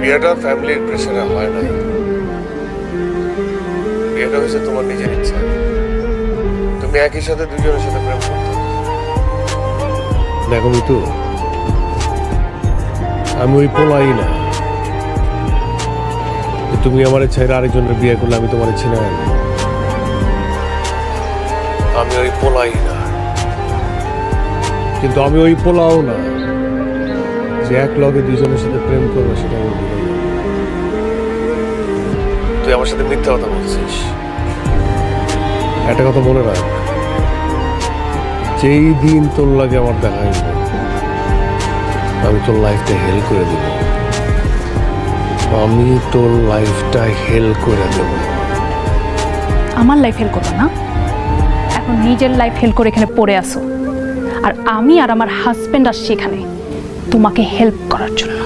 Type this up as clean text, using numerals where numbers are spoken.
বিয়েটা ফ্যামিলির প্রেশারে হয় না, বিয়েটা হয়েছে তোমার নিজের ইচ্ছা। তুমি একই সাথে দুজনের সাথে প্রেম করতে। দেখো মিতু, আমি ওই পোলাই না যে তুমি আমার ছেড়ে আরেকজনের বিয়ে করলে আমি তোমার ছিনে আনবো। আমি ওই পোলাই না, কিন্তু আমি ওই পোলাও না যে এক লগে দুজনের সাথে প্রেম করবো সেটা আমি ভুলে যাবো। তুই আমার সাথে মিথ্যা কথা বলছিস। একটা কথা মনে রাখ, যেই দিন তোর লাগে আমার দেখা হইবে আমি তোর লাইফটা হেল করে দেব। আমি তোর লাইফটা হেল করে দেব। আমার লাইফ হেল করো না, এখন নিজের লাইফ হেল করে এখানে পড়ে আসো, আর আমি আর আমার হাজবেন্ড আসছি এখানে তোমাকে হেল্প করার জন্য।